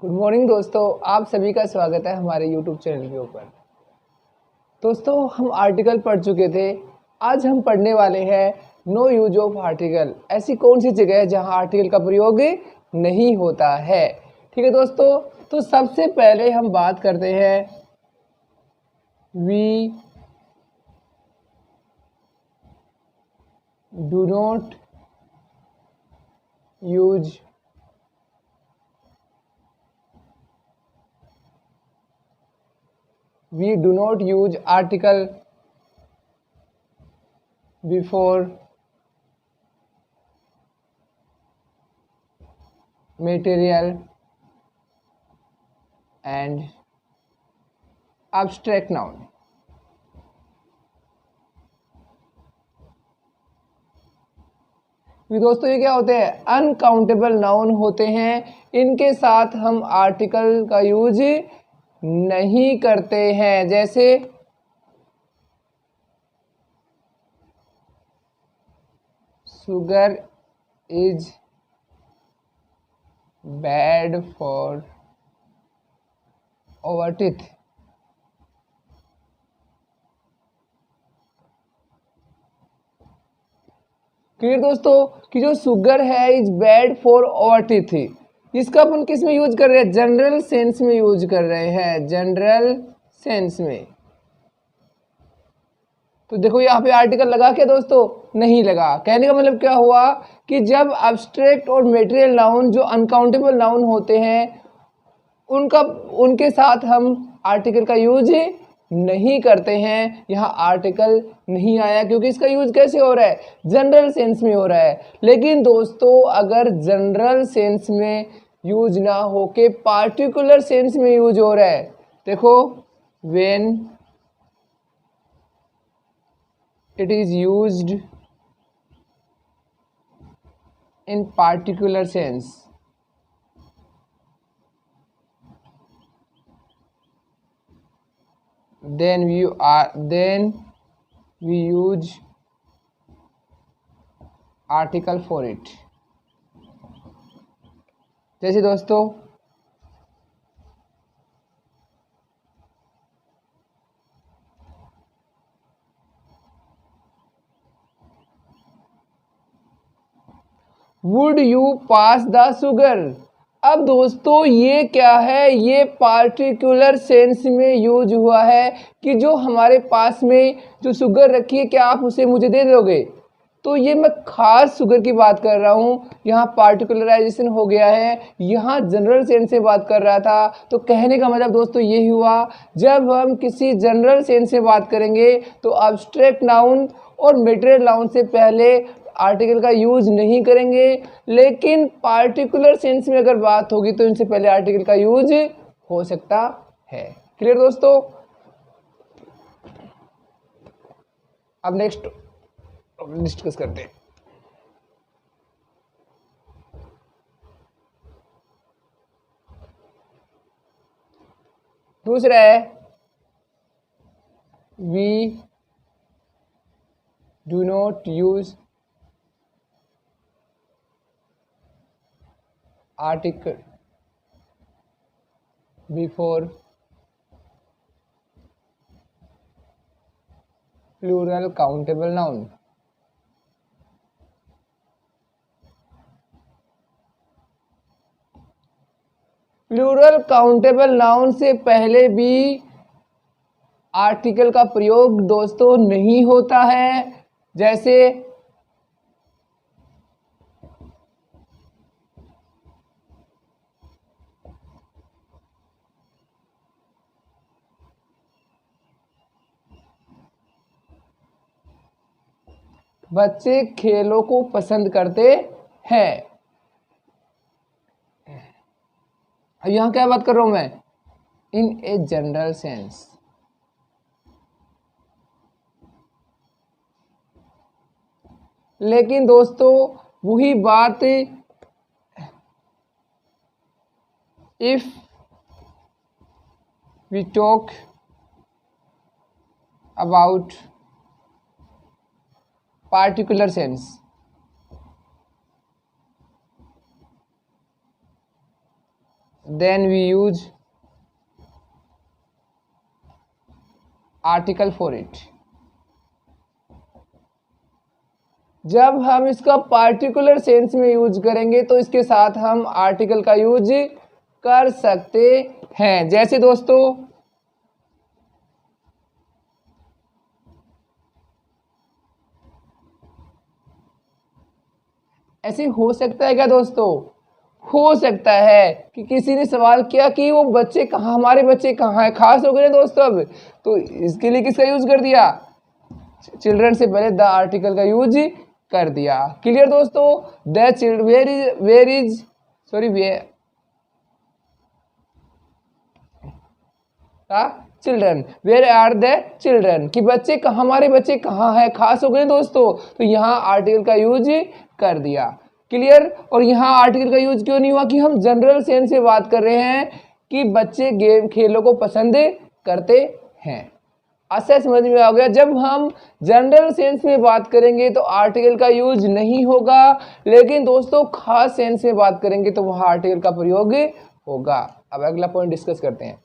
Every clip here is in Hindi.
गुड मॉर्निंग दोस्तों, आप सभी का स्वागत है हमारे यूट्यूब चैनल के ऊपर। दोस्तों, हम आर्टिकल पढ़ चुके थे। आज हम पढ़ने वाले हैं नो यूज ऑफ आर्टिकल। ऐसी कौन सी जगह है जहां आर्टिकल का प्रयोग नहीं होता है। ठीक है दोस्तों, तो सबसे पहले हम बात करते हैं we do not use article before material and abstract noun। दोस्तों, ये क्या होते हैं? अनकाउंटेबल नाउन होते हैं। इनके साथ हम आर्टिकल का यूज नहीं करते हैं। जैसे sugar is bad for our teeth. Clear दोस्तों कि जो शुगर है is bad for our teeth, इसका अपन किस में यूज कर रहे हैं? जनरल सेंस में यूज कर रहे हैं, जनरल सेंस में। तो देखो यहाँ पे आर्टिकल लगा क्या दोस्तों? नहीं लगा। कहने का मतलब क्या हुआ कि जब एब्स्ट्रैक्ट और मटेरियल नाउन जो अनकाउंटेबल नाउन होते हैं उनके साथ हम आर्टिकल का यूज नहीं करते हैं। यहाँ आर्टिकल नहीं आया क्योंकि इसका यूज कैसे हो रहा है? जनरल सेंस में हो रहा है। लेकिन दोस्तों, अगर जनरल सेंस में यूज ना हो के पार्टिकुलर सेंस में यूज हो रहा है, देखो when it is used in particular sense, then we use article for it। जैसे दोस्तों would you pass the sugar. अब दोस्तों ये क्या है? ये पार्टिकुलर सेंस में यूज हुआ है कि जो हमारे पास में जो शुगर रखी है, क्या आप उसे मुझे दे दोगे? तो ये मैं खास शुगर की बात कर रहा हूँ। यहाँ पार्टिकुलराइजेशन हो गया है, यहाँ जनरल सेंस से बात कर रहा था। तो कहने का मतलब दोस्तों ये हुआ, जब हम किसी जनरल सेंस से बात करेंगे तो एब्स्ट्रैक्ट नाउन और मटेरियल नाउन से पहले आर्टिकल का यूज नहीं करेंगे। लेकिन पार्टिकुलर सेंस में अगर बात होगी तो इनसे पहले आर्टिकल का यूज हो सकता है। क्लियर दोस्तों? अब नेक्स्ट डिस्कस करते हैं। दूसरा है we do not use article before plural countable noun. Plural countable noun से पहले भी आर्टिकल का प्रयोग दोस्तों नहीं होता है। जैसे बच्चे खेलों को पसंद करते हैं। यहाँ क्या बात कर रहा हूं मैं? In a general sense. लेकिन दोस्तों वही बात if we talk about particular sense, then we use article for it. जब हम इसका पार्टिकुलर सेंस में यूज करेंगे तो इसके साथ हम आर्टिकल का यूज कर सकते हैं। जैसे दोस्तों ऐसे हो सकता है क्या दोस्तों? हो सकता है कि किसी ने सवाल किया कि वो बच्चे कहाँ, हमारे बच्चे कहाँ हैं, खास हो गए दोस्तों। अब तो इसके लिए किसका यूज कर दिया? चिल्ड्रन से पहले द आर्टिकल का यूज कर दिया। क्लियर दोस्तों? The children, children, where are the children, कि बच्चे कहाँ, हमारे बच्चे कहाँ हैं, खास हो गए दोस्तों। तो यहाँ आर्टिकल का यूज कर दिया। क्लियर? और यहाँ आर्टिकल का यूज क्यों नहीं हुआ? कि हम जनरल सेंस से बात कर रहे हैं कि बच्चे गेम खेलों को पसंद करते हैं। ऐसा समझ में आ गया? जब हम जनरल सेंस में बात करेंगे तो आर्टिकल का यूज नहीं होगा, लेकिन दोस्तों खास सेंस में बात करेंगे तो वहाँ आर्टिकल का प्रयोग होगा। अब अगला पॉइंट डिस्कस करते हैं।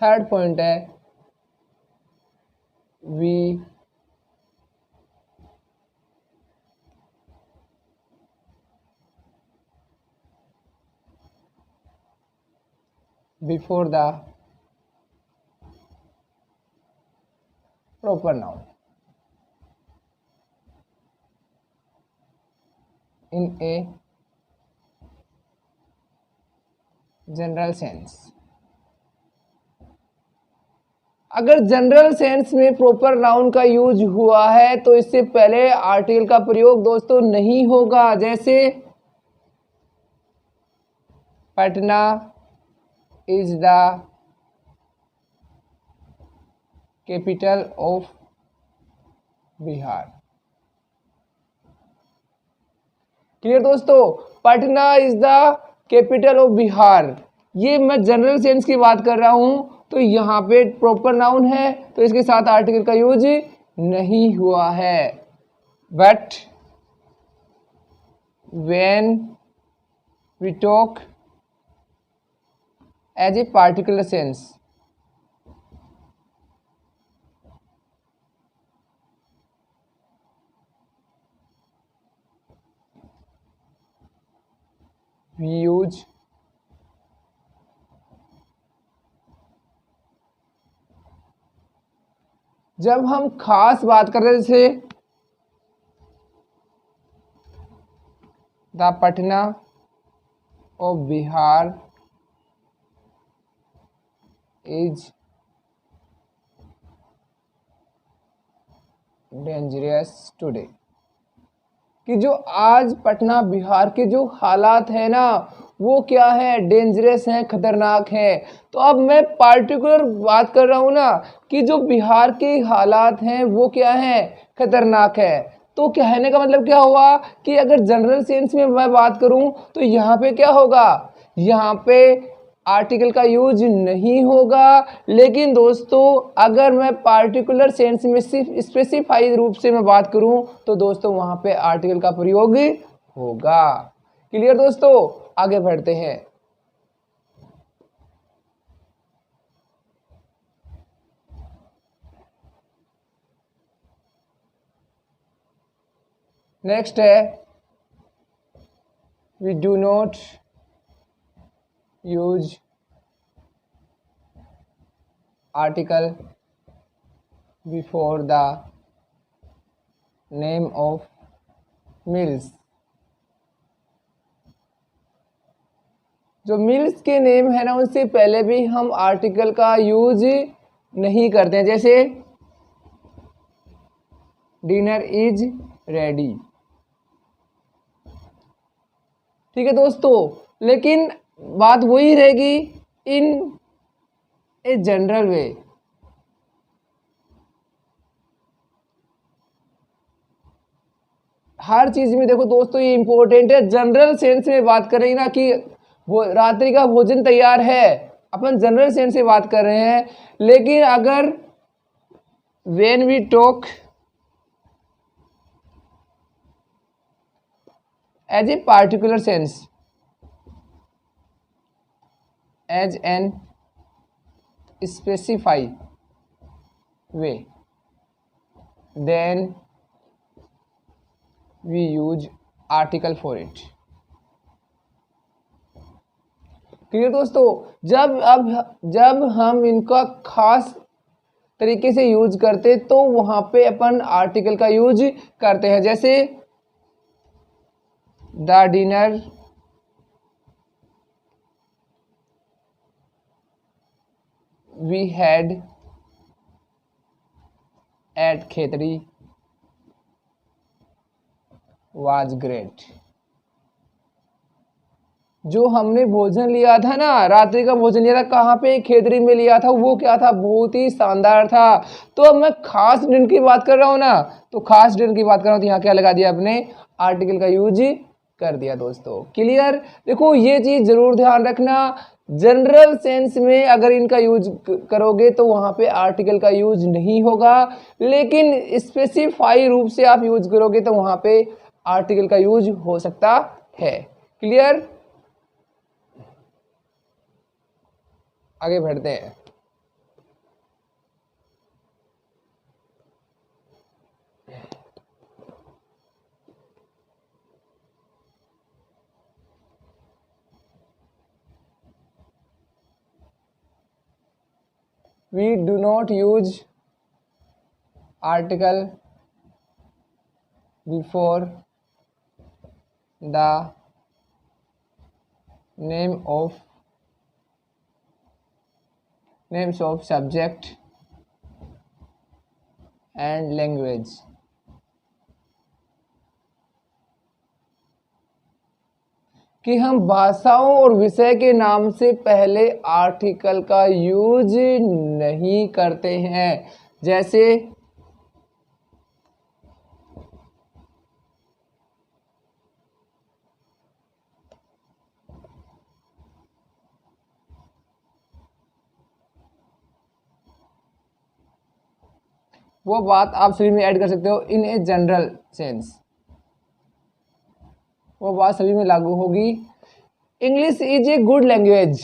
थर्ड पॉइंट है we before the proper noun in a general sense। अगर जनरल सेंस में प्रॉपर नाउन का यूज हुआ है तो इससे पहले आर्टिकल का प्रयोग दोस्तों नहीं होगा। जैसे Patna is the capital of Bihar. Clear दोस्तों? Patna is the capital of Bihar, ये मैं जनरल सेंस की बात कर रहा हूं, तो यहाँ पे प्रॉपर नाउन है तो इसके साथ आर्टिकल का यूज नहीं हुआ है। But when we talk as a particular sense, we use जब हम खास बात कर रहे थे the Patna of Bihar is dangerous today, कि जो आज पटना बिहार के जो हालात है ना वो क्या है? डेंजरस है, खतरनाक है। तो अब मैं पार्टिकुलर बात कर रहा हूँ ना कि जो बिहार के हालात हैं वो क्या है? खतरनाक है। तो कहने का मतलब क्या हुआ कि अगर जनरल सेंस में मैं बात करूँ तो यहाँ पे क्या होगा? यहाँ पे आर्टिकल का यूज नहीं होगा। लेकिन दोस्तों अगर मैं पार्टिकुलर सेंस में सिर्फ स्पेसिफाइड रूप से मैं बात करूं तो दोस्तों वहां पे आर्टिकल का प्रयोग होगा। क्लियर दोस्तों? आगे बढ़ते हैं। नेक्स्ट है we do not use article before the name of mills. जो मिल्स के नेम है ना उनसे पहले भी हम आर्टिकल का यूज नहीं करते हैं। जैसे डिनर इज रेडी, ठीक है दोस्तों। लेकिन बात वही रहेगी इन ए जनरल वे। हर चीज में देखो दोस्तों ये इंपॉर्टेंट है, जनरल सेंस में बात कर रही है ना कि वो रात्रि का भोजन तैयार है, अपन जनरल सेंस से बात कर रहे हैं। लेकिन अगर when we talk as a particular sense, as an specify way, then we use article for it. Clear दोस्तों? जब हम इनका खास तरीके से यूज करते तो वहां पे अपन आर्टिकल का यूज करते हैं। जैसे the dinner we had at Khetri was great. जो हमने भोजन लिया था ना, रात्रि का भोजन लिया था, कहाँ पे? खेतरी में लिया था। वो क्या था? बहुत ही शानदार था। तो अब मैं खास डिनर की बात कर रहा हूँ ना, तो खास डिनर की बात कर रहा हूँ तो यहाँ क्या लगा दिया आपने? आर्टिकल का यूज कर दिया दोस्तों। क्लियर? देखो ये चीज जरूर ध्यान रखना, जनरल सेंस में अगर इनका यूज करोगे तो वहां पे आर्टिकल का यूज नहीं होगा, लेकिन स्पेसिफाई रूप से आप यूज करोगे तो वहां पे आर्टिकल का यूज हो सकता है। क्लियर? आगे बढ़ते हैं। We do not use article before the names of subject and language। कि हम भाषाओं और विषय के नाम से पहले आर्टिकल का यूज नहीं करते हैं। जैसे वो बात आप सभी में ऐड कर सकते हो इन ए जनरल सेंस, वो बात सभी में लागू होगी। English is a good language.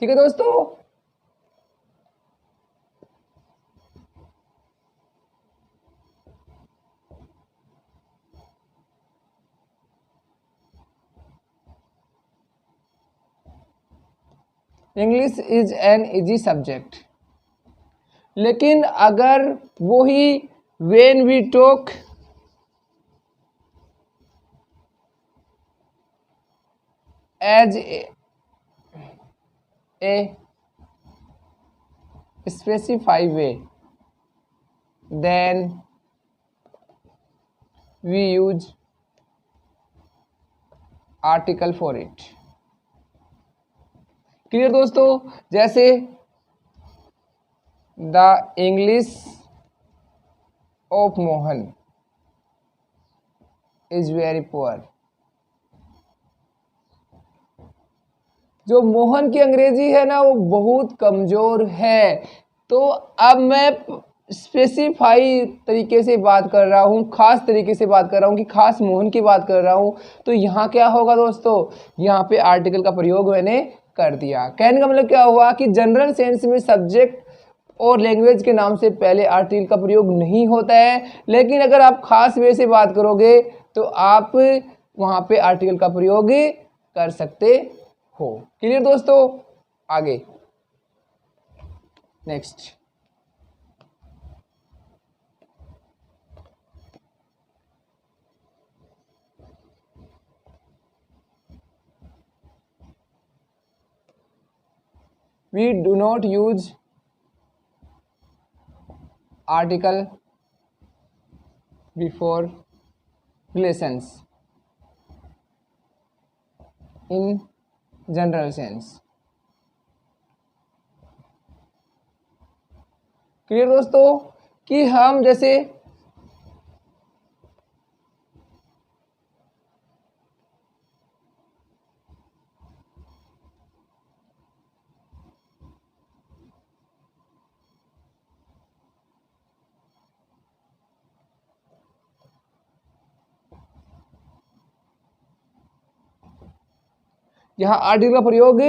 ठीक है दोस्तों? English is an easy subject. लेकिन अगर वही when we talk as a specify way, then we use article for it। Clear दोस्तों? जैसे the English of Mohan is very poor. जो मोहन की अंग्रेजी है ना वो बहुत कमजोर है। तो अब मैं स्पेसिफाई तरीके से बात कर रहा हूँ, खास तरीके से बात कर रहा हूँ कि खास मोहन की बात कर रहा हूँ। तो यहाँ क्या होगा दोस्तों? यहाँ पे आर्टिकल का प्रयोग मैंने कर दिया। कहने का मतलब क्या हुआ कि जनरल सेंस में सब्जेक्ट और लैंग्वेज के नाम से पहले आर्टिकल का प्रयोग नहीं होता है, लेकिन अगर आप खास वे से बात करोगे तो आप वहाँ पे आर्टिकल का प्रयोग कर सकते हो। क्लियर दोस्तों? आगे next. We do not use article before relations in general sense. Clear दोस्तों? कि हम जैसे यहाँ आर्टिकल का प्रयोग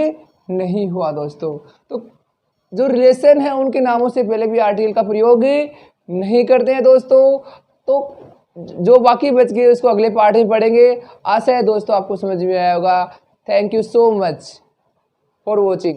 नहीं हुआ दोस्तों। तो जो रिलेशन है उनके नामों से पहले भी आर्टिकल का प्रयोग नहीं करते हैं दोस्तों। तो जो बाकी बच गए उसको अगले पार्ट में पढ़ेंगे। आशा है दोस्तों आपको समझ में आया होगा। Thank you so much for watching.